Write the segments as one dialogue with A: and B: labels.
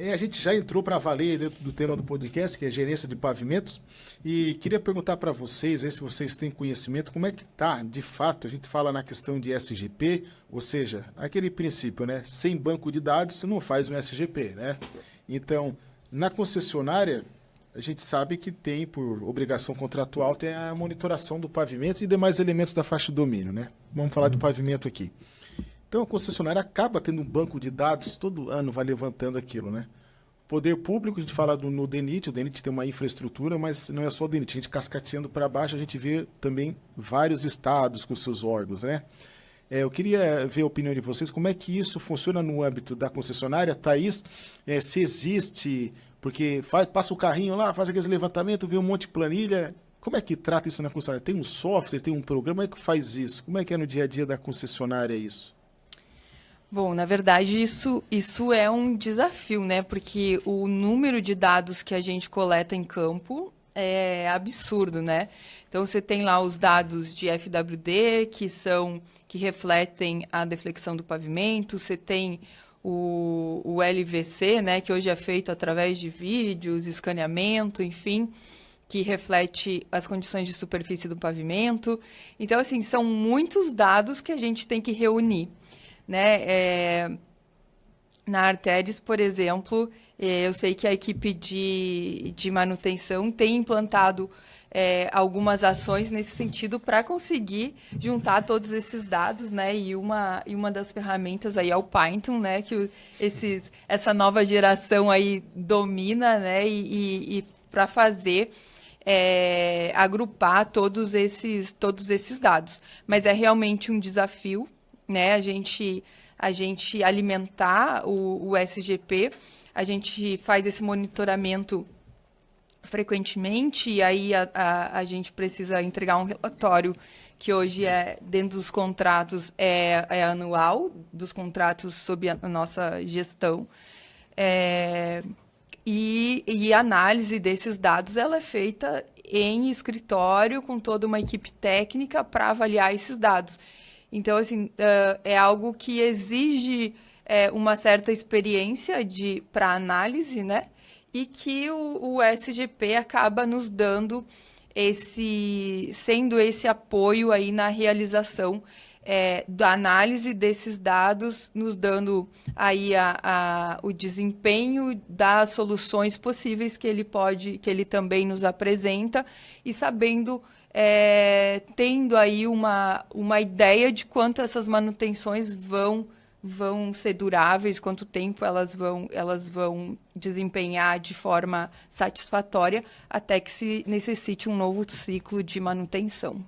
A: A gente já entrou para valer dentro do tema do podcast, que é gerência de pavimentos, e queria perguntar para vocês, aí, se vocês têm conhecimento, como é que está, de fato, a gente fala na questão de SGP, ou seja, aquele princípio, né? Sem banco de dados, você não faz um SGP, né? Então, na concessionária, a gente sabe que tem, por obrigação contratual, tem a monitoração do pavimento e demais elementos da faixa de domínio, né? Vamos falar do pavimento aqui. Então, a concessionária acaba tendo um banco de dados, todo ano vai levantando aquilo, né? Poder público, a gente fala no DENIT, o DENIT tem uma infraestrutura, mas não é só o DENIT, a gente cascateando para baixo, a gente vê também vários estados com seus órgãos, né? Eu queria ver a opinião de vocês, como é que isso funciona no âmbito da concessionária, Thaís, se existe, porque passa o carrinho lá, faz aqueles levantamentos, vê um monte de planilha, como é que trata isso na concessionária? Tem um software, tem um programa, como é que faz isso? Como é que é no dia a dia da concessionária isso?
B: Bom, na verdade, isso é um desafio, né? Porque o número de dados que a gente coleta em campo é absurdo, né? Então, você tem lá os dados de FWD, que refletem a deflexão do pavimento, você tem o LVC, né? Que hoje é feito através de vídeos, escaneamento, enfim, que reflete as condições de superfície do pavimento. Então, assim, são muitos dados que a gente tem que reunir. Né? Na Arteris, por exemplo, eu sei que a equipe de manutenção tem implantado algumas ações nesse sentido para conseguir juntar todos esses dados, né? E uma das ferramentas aí é o Python, né? Que essa nova geração aí domina, né? E para fazer agrupar todos esses dados. Mas é realmente um desafio, né? A gente alimentar o SGP, a gente faz esse monitoramento frequentemente, e aí a gente precisa entregar um relatório que hoje dentro dos contratos, é anual, dos contratos sob a nossa gestão. E a análise desses dados ela é feita em escritório, com toda uma equipe técnica para avaliar esses dados. Então, assim, é algo que exige uma certa experiência para análise, né? E que o SGP acaba nos dando sendo esse apoio aí na realização da análise desses dados, nos dando aí o desempenho das soluções possíveis que ele também nos apresenta, e sabendo tendo aí uma ideia de quanto essas manutenções vão ser duráveis, quanto tempo elas vão desempenhar de forma satisfatória, até que se necessite um novo ciclo de manutenção.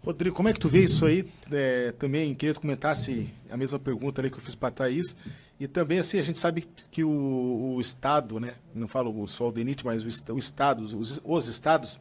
A: Rodrigo, como é que tu vê isso aí? Também queria que tu comentasse a mesma pergunta ali que eu fiz para a Thaís. E também, assim, a gente sabe que o Estado, né? Não falo só o DENIT, mas o Estado, os Estados,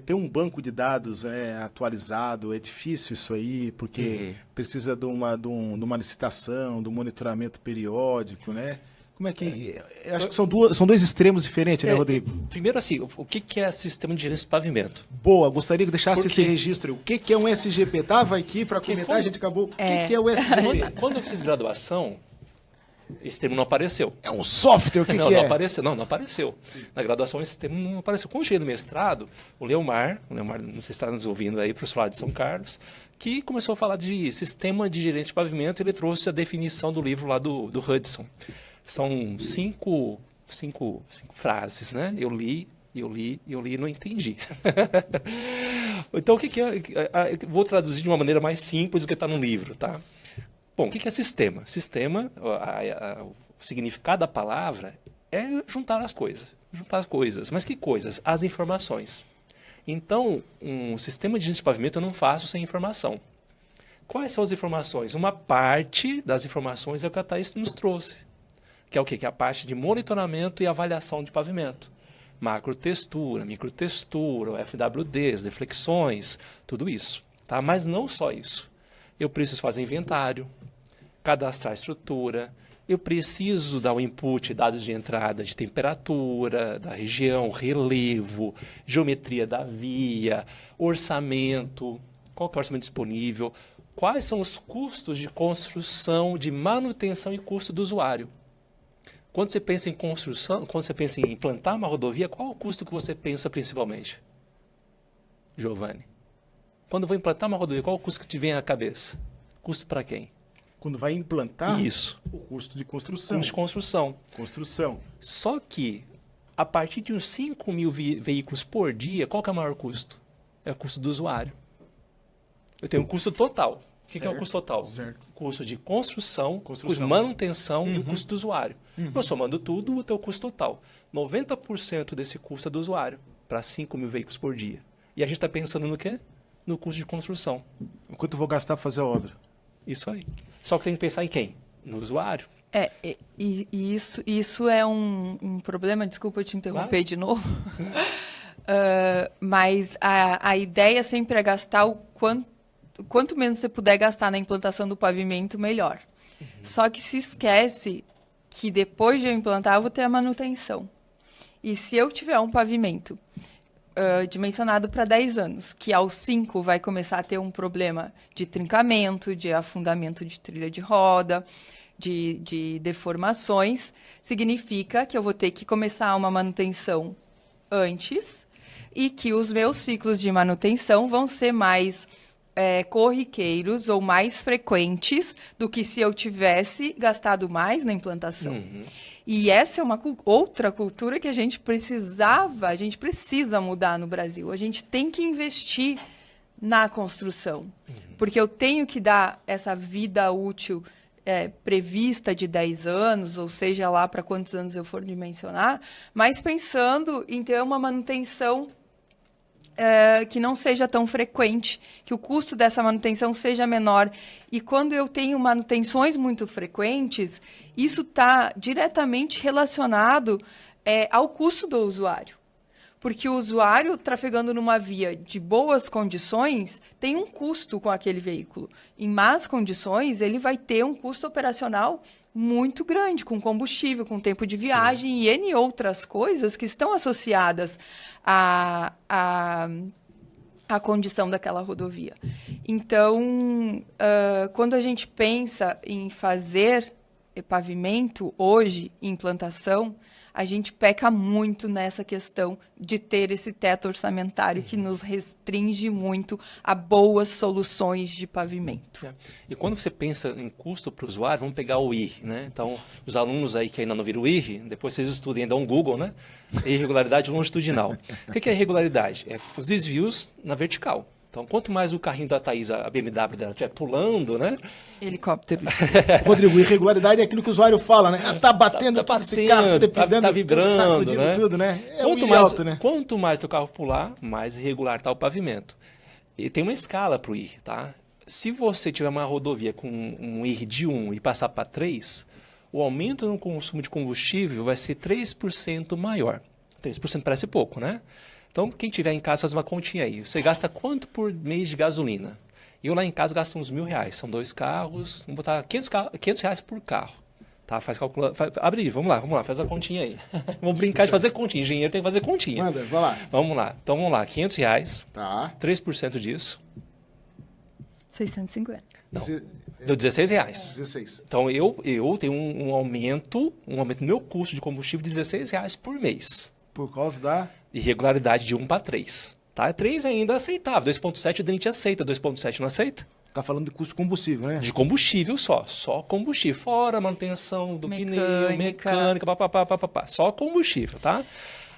A: ter um banco de dados atualizado, é difícil isso aí, porque precisa de uma licitação, de um monitoramento periódico, né? Como é que... Eu acho que são dois extremos diferentes, né, Rodrigo?
C: Primeiro, assim, o que é sistema de gerência de pavimento?
A: Boa, gostaria que deixasse esse registro. O que é um SGP? Estava aqui para comentar, a gente acabou. O que é o SGP?
C: Quando eu fiz graduação, esse termo não apareceu.
A: É um software? O que
C: não,
A: é?
C: Não apareceu. Não apareceu. Sim. Na graduação, esse termo não apareceu. Quando eu cheguei no mestrado, o Leomar, não sei se está nos ouvindo aí, professor lá de São Carlos, que começou a falar de sistema de gerência de pavimento, ele trouxe a definição do livro lá do Hudson. São cinco frases, né? Eu li e não entendi. Então, o que é? Vou traduzir de uma maneira mais simples do que está no livro, tá? Bom, o que é sistema? Sistema, o significado da palavra é juntar as coisas. Juntar as coisas. Mas que coisas? As informações. Então, um sistema de gerência de pavimento eu não faço sem informação. Quais são as informações? Uma parte das informações é o que a Thaís nos trouxe. Que é o quê? Que é a parte de monitoramento e avaliação de pavimento. Macrotextura, microtextura, FWDs, deflexões, tudo isso. Tá? Mas não só isso. Eu preciso fazer inventário, cadastrar a estrutura, eu preciso dar o input, dados de entrada de temperatura, da região, relevo, geometria da via, orçamento, qual que é o orçamento disponível, quais são os custos de construção, de manutenção e custo do usuário. Quando você pensa em construção, quando você pensa em implantar uma rodovia, qual é o custo que você pensa principalmente? Giovanni. Quando eu vou implantar uma rodovia, qual é o custo que te vem à cabeça? Custo para quem?
A: Quando vai implantar,
C: Isso.
A: o custo de construção.
C: Custo de construção.
A: Construção.
C: Só que, a partir de uns 5 mil veículos por dia, qual que é o maior custo? É o custo do usuário. Eu tenho um custo total. O que é o custo total?
A: Certo.
C: Custo de construção, custo de
A: Construção.
C: manutenção e o custo do usuário. Eu somando tudo, o teu custo total. 90% desse custo é do usuário, para 5 mil veículos por dia. E a gente está pensando no quê? No custo de construção.
A: Quanto eu vou gastar para fazer a obra?
C: Isso aí. Só que tem que pensar em quem? No usuário.
B: E isso é um problema, desculpa eu te interromper de novo. Mas a ideia sempre é gastar o quanto menos você puder gastar na implantação do pavimento, melhor. Só que se esquece que depois de eu implantar, eu vou ter a manutenção. E se eu tiver um pavimento dimensionado para 10 anos, que aos 5 vai começar a ter um problema de trincamento, de afundamento de trilha de roda, de deformações, significa que eu vou ter que começar uma manutenção antes e que os meus ciclos de manutenção vão ser mais corriqueiros ou mais frequentes do que se eu tivesse gastado mais na implantação. E essa é uma outra cultura que a gente precisa mudar no Brasil. A gente tem que investir na construção, porque eu tenho que dar essa vida útil prevista de 10 anos, ou seja lá para quantos anos eu for dimensionar, mas pensando em ter uma manutenção que não seja tão frequente, que o custo dessa manutenção seja menor. E quando eu tenho manutenções muito frequentes, isso está diretamente relacionado ao custo do usuário. Porque o usuário, trafegando numa via de boas condições, tem um custo com aquele veículo. Em más condições, ele vai ter um custo operacional muito grande, com combustível, com tempo de viagem e N outras coisas que estão associadas à condição daquela rodovia. Então, quando a gente pensa em fazer pavimento hoje, em implantação, a gente peca muito nessa questão de ter esse teto orçamentário que nos restringe muito a boas soluções de pavimento.
C: E quando você pensa em custo para o usuário, vamos pegar o IR, né? Então, os alunos aí que ainda não viram o IR, depois vocês estudem, dão um Google, né? Irregularidade longitudinal. O que é irregularidade? É os desvios na vertical. Então, quanto mais o carrinho da Thaís, a BMW dela, estiver pulando, né?
B: Helicóptero.
A: Rodrigo, irregularidade é aquilo que o usuário fala, né? Tá batendo,
C: tá
A: esse carro,
C: tá vibrando,
A: sacudindo
C: né?
A: tudo, né?
C: Quanto mais o carro pular, mais irregular está o pavimento. E tem uma escala para o IR, tá? Se você tiver uma rodovia com um IR de 1 e passar para 3, o aumento no consumo de combustível vai ser 3% maior. 3% parece pouco, né? Então, quem tiver em casa, faz uma continha aí. Você gasta quanto por mês de gasolina? Eu lá em casa gasto uns R$1.000. São 2 carros, vamos botar R$500 por carro. Tá? Abre aí, vamos lá, faz a continha aí. Vamos brincar de fazer continha. Engenheiro tem que fazer continha.
A: Manda, vai lá.
C: Vamos lá. Então, vamos lá. R$500.
A: Tá.
C: 3% disso.
B: 650.
C: Não. Deu R$16.
A: 16.
C: Então, eu tenho um aumento no meu custo de combustível de R$16 por mês.
A: Por causa da
C: irregularidade de 1 para 3. Tá? 3 ainda é aceitável. 2,7 o DENIT aceita. 2,7 não aceita?
A: Tá falando de custo de combustível, né?
C: De combustível só. Só combustível. Fora manutenção do pneu, mecânica, papapá. Só combustível, tá?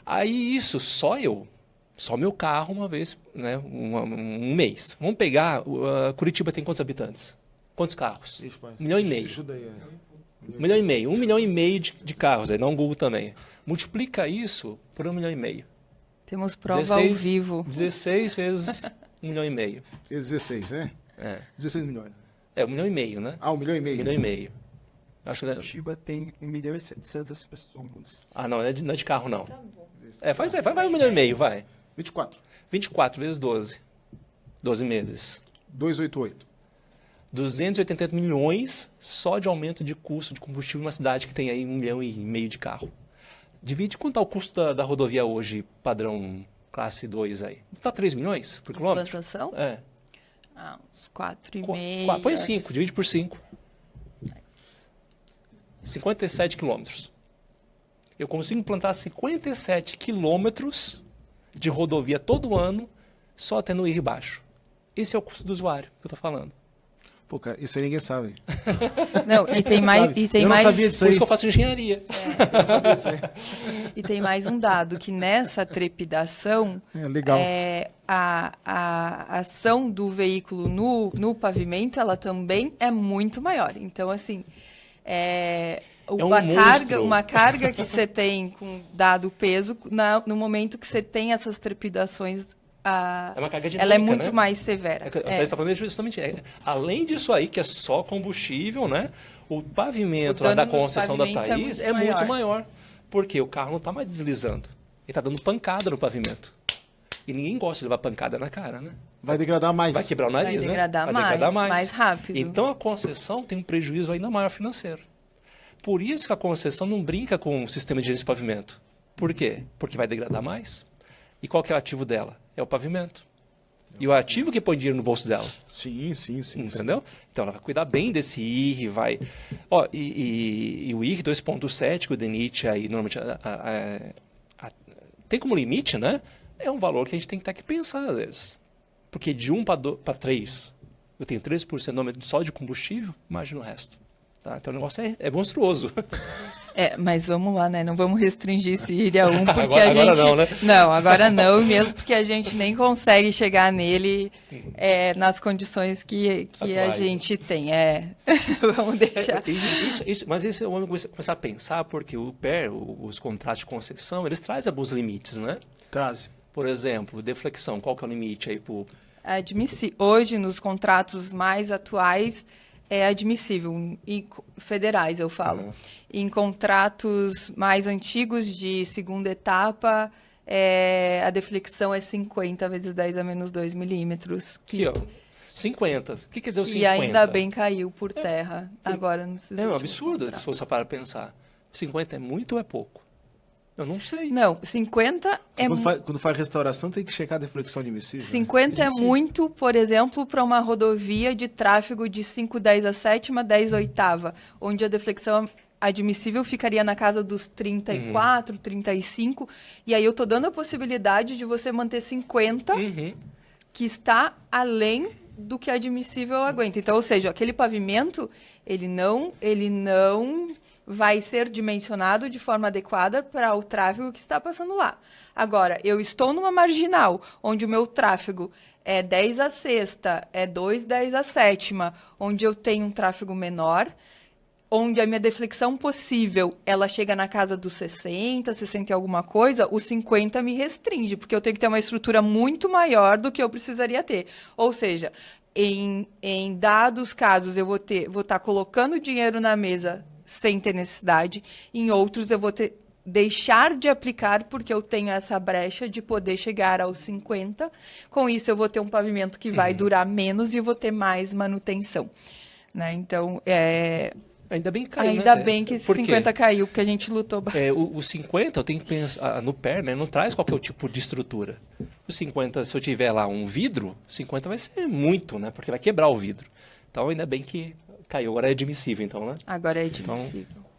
C: Aí isso, só meu carro uma vez, né? Um mês. Vamos pegar, Curitiba tem quantos habitantes? Quantos carros? 1,5 milhão. 1,5 milhão. 1,5 milhão de carros. Aí dá um Google também. Multiplica isso por 1,5 milhão.
B: Temos prova ao vivo.
C: 16 vezes 1,5 milhão.
A: 16, né? 16 milhões.
C: 1,5 milhão, né?
A: 1,5 milhão.
C: 1,5 milhão. Acho que
D: Curitiba tem 1.700.000 pessoas.
C: Ah, não é de carro, não. Tá bom. Vai 1,5 milhão, vai.
A: 24.
C: 24 vezes 12. 12 meses.
A: 288.
C: 288 milhões só de aumento de custo de combustível numa cidade que tem aí 1,5 milhão de carro. Divide quanto está o custo da rodovia hoje, padrão classe 2 aí? Está 3 milhões por quilômetro?
B: Implantação? Uns 4,5.
C: Põe 5, divide por 5. 57 quilômetros. eu consigo implantar 57 quilômetros de rodovia todo ano só tendo IR baixo. Esse é o custo do usuário que eu estou falando.
A: Pô, cara, isso aí ninguém sabe.
B: Não, e tem mais,
A: Sabe?
B: e tem
A: Eu não
B: mais,
A: sabia disso
C: Por
A: aí.
C: isso que eu faço engenharia.
A: Eu não sabia disso aí.
B: e tem mais um dado, que nessa trepidação,
A: Legal.
B: a ação do veículo no pavimento, ela também é muito maior. Então, assim,
C: monstro.
B: uma carga que você tem com dado peso, no momento que você tem essas trepidações,
C: É uma carga dinâmica,
B: ela é muito
C: né?
B: mais severa.
C: Você está falando justamente, além disso aí, que é só combustível, né? O pavimento
B: O
C: lá da
B: dano no
C: concessão da
B: pavimento
C: Thaís
B: é muito
C: muito
B: maior.
C: maior. Porque o carro não está mais deslizando. Ele está dando pancada no pavimento. E ninguém gosta de levar pancada na cara, né?
A: Vai degradar mais.
C: Vai quebrar o
B: Vai
C: nariz, né?
B: degradar mais rápido.
C: Então a concessão tem um prejuízo ainda maior financeiro. Por isso que a concessão não brinca com o sistema de gerência de pavimento. Por quê? Porque vai degradar mais. E qual que é o ativo dela? É o pavimento. E o ativo que põe dinheiro no bolso dela.
A: Sim.
C: Entendeu? Então ela vai cuidar bem desse IR, vai. Ó, e o IR 2.7 que o DENIT aí normalmente tem como limite, né? É um valor que a gente tem que ter que pensar às vezes. Porque de 1 para 3, eu tenho 13% de aumento só de combustível, imagina o resto. Tá? Então o negócio é monstruoso.
B: Mas vamos lá, né? Não vamos restringir esse IR a 1, porque
C: Agora
B: a gente...
C: não, né?
B: Não, agora não, mesmo porque a gente nem consegue chegar nele nas condições que a
C: Atuais,
B: gente tem. Vamos deixar.
C: Mas isso eu vou começar a pensar, porque o PER, os contratos de concessão, eles trazem alguns limites, né?
A: Traz.
C: Por exemplo, deflexão, qual que é o limite aí pro...
B: Hoje, nos contratos mais atuais, é admissível, federais eu falo.
C: Uhum.
B: Em contratos mais antigos, de segunda etapa, a deflexão é 50 vezes 10 a menos 2 milímetros.
C: Aqui, ó, 50. O que quer dizer o 50?
B: E ainda bem caiu por terra, agora nesses
C: É um
B: últimos
C: absurdo,
B: contratos.
C: se você para pensar. 50 é muito ou é pouco? Eu não sei.
B: Não, 50 é
A: Quando faz restauração, tem que checar a deflexão admissível.
B: 50 é
C: Admissível.
B: muito, por exemplo, para uma rodovia de tráfego de 5/10 a sétima, 10/8ª, onde a deflexão admissível ficaria na casa dos 34, 35, e aí eu tô dando a possibilidade de você manter 50, que está além do que admissível aguenta. Então, ou seja, aquele pavimento, ele não vai ser dimensionado de forma adequada para o tráfego que está passando lá. Agora, eu estou numa marginal, onde o meu tráfego é 10 a sexta, é 2/10 a sétima, onde eu tenho um tráfego menor, onde a minha deflexão possível, ela chega na casa dos 60, 60 e alguma coisa, o 50 me restringe, porque eu tenho que ter uma estrutura muito maior do que eu precisaria ter. Ou seja, em dados casos, eu vou estar colocando dinheiro na mesa sem ter necessidade, em outros eu vou deixar de aplicar porque eu tenho essa brecha de poder chegar aos 50. Com isso, eu vou ter um pavimento que vai durar menos e eu vou ter mais manutenção. Né? Então,
C: Ainda bem que caiu,
B: ainda
C: né?
B: bem que esse
C: Por quê?
B: 50 caiu, porque a gente lutou bastante.
C: O 50, eu tenho que pensar no PER, né? Não traz qualquer tipo de estrutura. O 50, se eu tiver lá um vidro, 50 vai ser muito, né? Porque vai quebrar o vidro. Então, ainda bem que caiu. Agora é admissível, então, né?
B: Agora é
C: Então,
B: admissível.